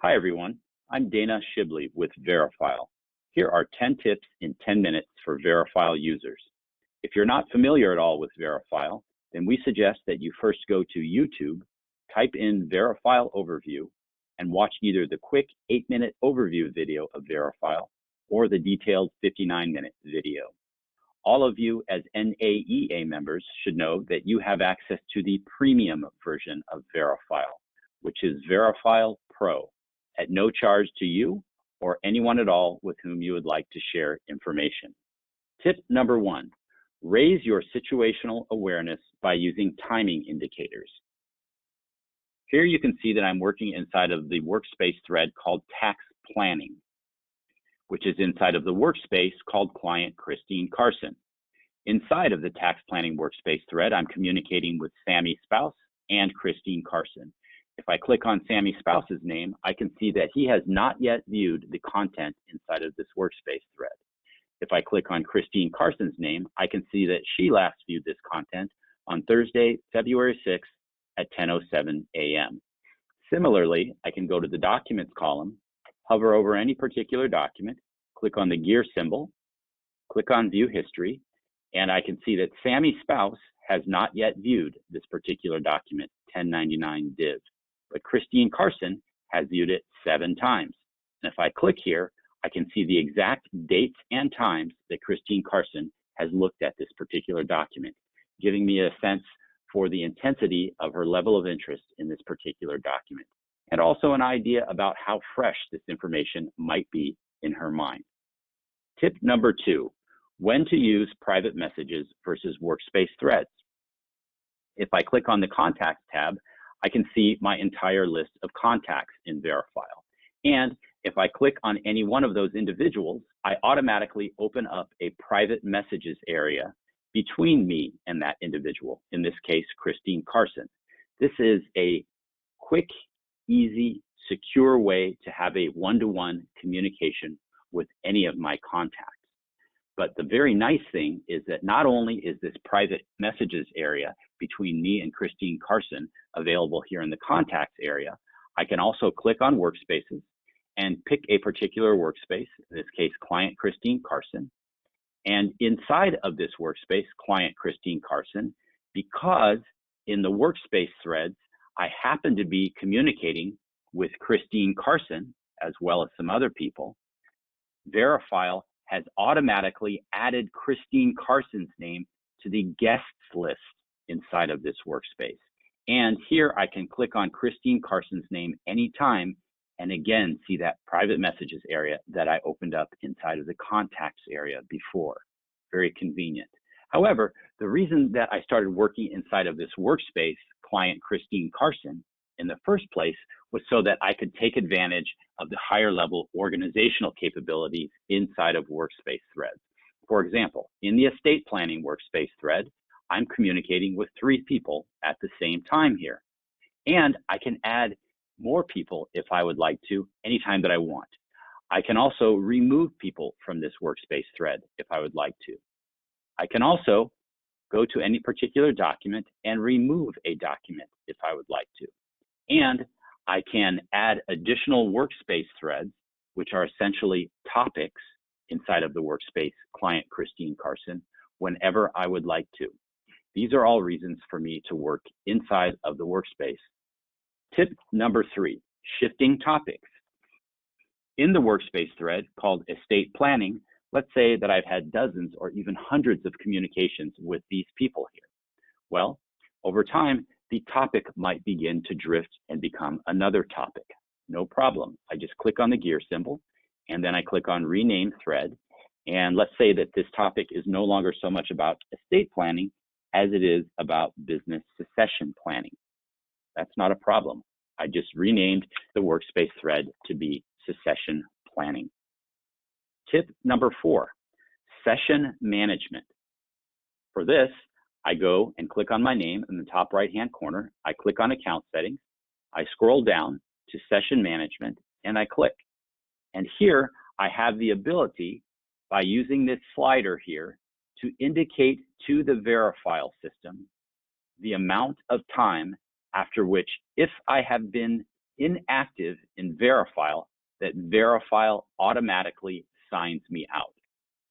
Hi everyone, I'm Dana Shibley with Verifyle. Here are 10 tips in 10 minutes for Verifyle users. If you're not familiar at all with Verifyle, then we suggest that you first go to YouTube, type in Verifyle Overview, and watch either the quick 8-minute overview video of Verifyle or the detailed 59-minute video. All of you as NAEA members should know that you have access to the premium version of Verifyle, which is Verifyle Pro, at no charge to you or anyone at all with whom you would like to share information. Tip number 1, raise your situational awareness by using timing indicators. Here you can see that I'm working inside of the workspace thread called Tax Planning, which is inside of the workspace called Client Christine Carson. Inside of the Tax Planning workspace thread, I'm communicating with Sammy Spouse and Christine Carson. If I click on Sammy Spouse's name, I can see that he has not yet viewed the content inside of this workspace thread. If I click on Christine Carson's name, I can see that she last viewed this content on Thursday, February 6th at 10:07 a.m. Similarly, I can go to the Documents column, hover over any particular document, click on the gear symbol, click on View History, and I can see that Sammy Spouse has not yet viewed this particular document, 1099 div. But Christine Carson has viewed it 7 times. And if I click here, I can see the exact dates and times that Christine Carson has looked at this particular document, giving me a sense for the intensity of her level of interest in this particular document, and also an idea about how fresh this information might be in her mind. Tip number 2, when to use private messages versus workspace threads. If I click on the Contacts tab, I can see my entire list of contacts in Verifyle. And if I click on any one of those individuals, I automatically open up a private messages area between me and that individual, in this case, Christine Carson. This is a quick, easy, secure way to have a one-to-one communication with any of my contacts. But the very nice thing is that not only is this private messages area between me and Christine Carson available here in the contacts area, I can also click on workspaces and pick a particular workspace, in this case, Client Christine Carson. And inside of this workspace, Client Christine Carson, because in the workspace threads, I happen to be communicating with Christine Carson as well as some other people, Verifyle has automatically added Christine Carson's name to the guests list inside of this workspace. And here I can click on Christine Carson's name anytime and again see that private messages area that I opened up inside of the contacts area before. Very convenient. However, the reason that I started working inside of this workspace, Client Christine Carson, in the first place was so that I could take advantage of the higher level organizational capabilities inside of workspace threads. For example, in the estate planning workspace thread, I'm communicating with 3 people at the same time here. And I can add more people if I would like to anytime that I want. I can also remove people from this workspace thread if I would like to. I can also go to any particular document and remove a document if I would like to. And I can add additional workspace threads, which are essentially topics inside of the workspace Client Christine Carson, whenever I would like to. These are all reasons for me to work inside of the workspace. Tip number 3, shifting topics. In the workspace thread called Estate Planning, let's say that I've had dozens or even hundreds of communications with these people here. Well, over time, the topic might begin to drift and become another topic. No problem. I just click on the gear symbol and then I click on Rename Thread. And let's say that this topic is no longer so much about estate planning as it is about business succession planning. That's not a problem. I just renamed the workspace thread to be succession planning. Tip number 4, session management. For this, I go and click on my name in the top right-hand corner. I click on Account Settings. I scroll down to Session Management, and I click. And here, I have the ability, by using this slider here, to indicate to the Verifyle system the amount of time after which, if I have been inactive in Verifyle that Verifyle automatically signs me out.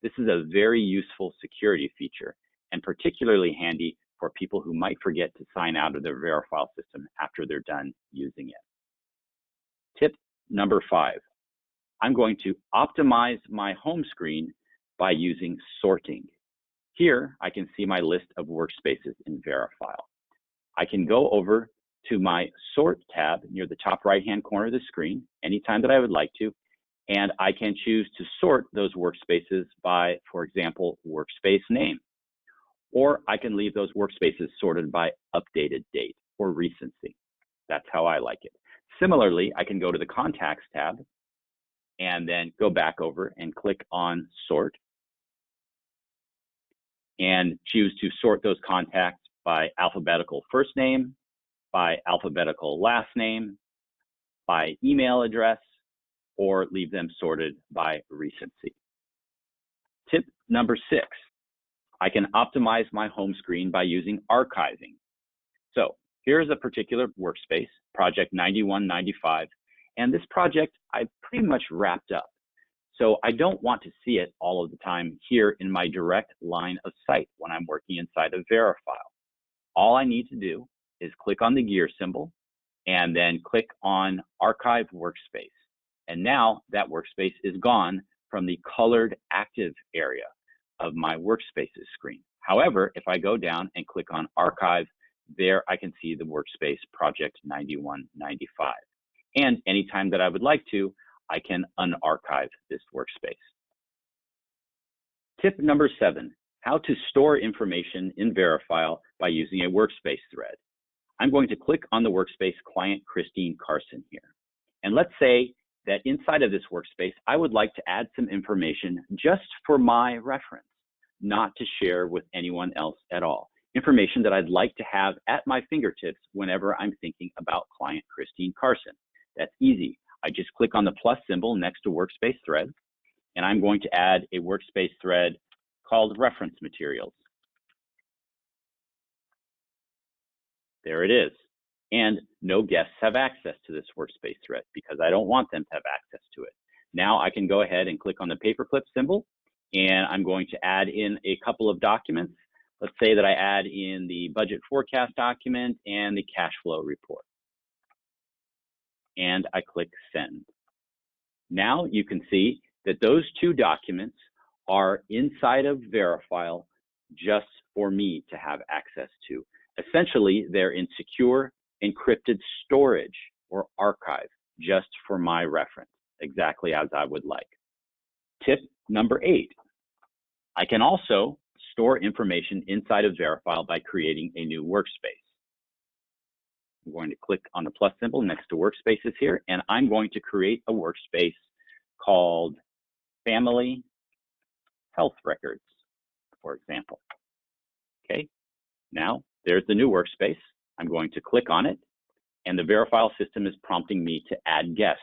This is a very useful security feature and particularly handy for people who might forget to sign out of their Verifyle system after they're done using it. Tip number 5, I'm going to optimize my home screen by using sorting. Here, I can see my list of workspaces in Verifyle. I can go over to my Sort tab near the top right-hand corner of the screen anytime that I would like to, and I can choose to sort those workspaces by, for example, workspace name. Or I can leave those workspaces sorted by updated date or recency. That's how I like it. Similarly, I can go to the Contacts tab and then go back over and click on Sort and choose to sort those contacts by alphabetical first name, by alphabetical last name, by email address, or leave them sorted by recency. Tip number 6, I can optimize my home screen by using archiving. So here's a particular workspace, project 9195, and this project I pretty much wrapped up. So I don't want to see it all of the time here in my direct line of sight when I'm working inside of Verifyle. All I need to do is click on the gear symbol and then click on Archive Workspace. And now that workspace is gone from the colored active area of my workspaces screen. However, if I go down and click on Archive, there I can see the workspace project 9195. And anytime that I would like to, I can unarchive this workspace. Tip number 7, how to store information in Verifyle by using a workspace thread. I'm going to click on the workspace client Christine Carson here. And let's say that inside of this workspace, I would like to add some information just for my reference, not to share with anyone else at all. Information that I'd like to have at my fingertips whenever I'm thinking about client Christine Carson. That's easy. I just click on the plus symbol next to workspace threads, and I'm going to add a workspace thread called reference materials. There it is. And no guests have access to this workspace thread because I don't want them to have access to it. Now I can go ahead and click on the paperclip symbol, and I'm going to add in a couple of documents. Let's say that I add in the budget forecast document and the cash flow report. And I click send. Now you can see that those two documents are inside of Verifyle just for me to have access to. Essentially, they're in secure encrypted storage or archive just for my reference, exactly as I would like. Tip number 8, I can also store information inside of Verifyle by creating a new workspace. I'm going to click on the plus symbol next to workspaces here, and I'm going to create a workspace called Family Health Records, for example. Okay, now there's the new workspace. I'm going to click on it, and the Verifyle system is prompting me to add guests.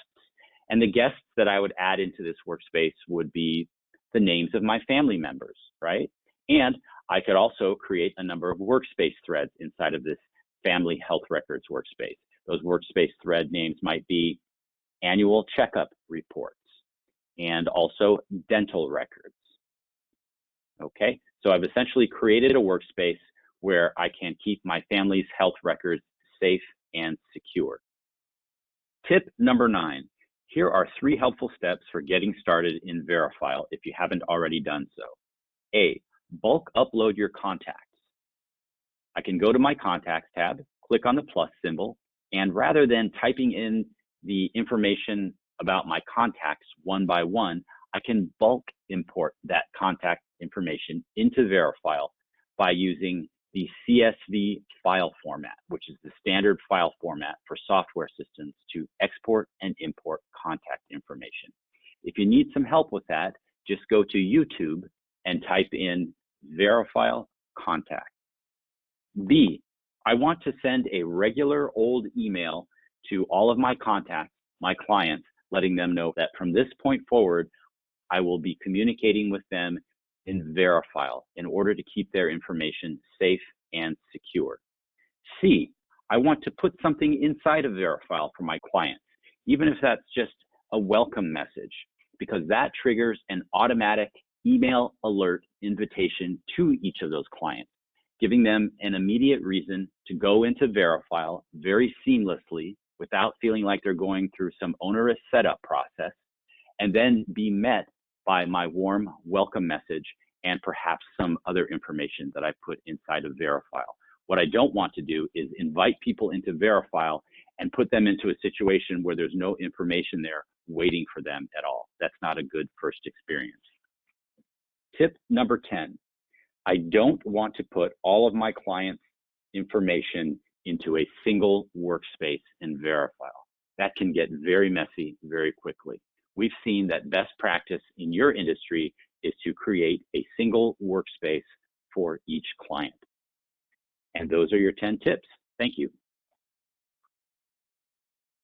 And the guests that I would add into this workspace would be the names of my family members, right? And I could also create a number of workspace threads inside of this Family Health Records workspace. Those workspace thread names might be annual checkup reports and also dental records. Okay, so I've essentially created a workspace where I can keep my family's health records safe and secure. Tip number 9, here are 3 helpful steps for getting started in Verifyle if you haven't already done so. A, bulk upload your contacts. I can go to my Contacts tab, click on the plus symbol, and rather than typing in the information about my contacts one by one, I can bulk import that contact information into Verifyle by using the CSV file format, which is the standard file format for software systems to export and import contact information. If you need some help with that, just go to YouTube and type in Verifyle contact. B, I want to send a regular old email to all of my contacts, my clients, letting them know that from this point forward, I will be communicating with them in Verifyle in order to keep their information safe and secure. C, I want to put something inside of Verifyle for my clients, even if that's just a welcome message, because that triggers an automatic email alert invitation to each of those clients, giving them an immediate reason to go into Verifyle very seamlessly without feeling like they're going through some onerous setup process, and then be met by my warm welcome message and perhaps some other information that I put inside of Verifyle. What I don't want to do is invite people into Verifyle and put them into a situation where there's no information there waiting for them at all. That's not a good first experience. Tip number 10, I don't want to put all of my clients' information into a single workspace in Verifyle. That can get very messy very quickly. We've seen that best practice in your industry is to create a single workspace for each client. And those are your 10 tips. Thank you.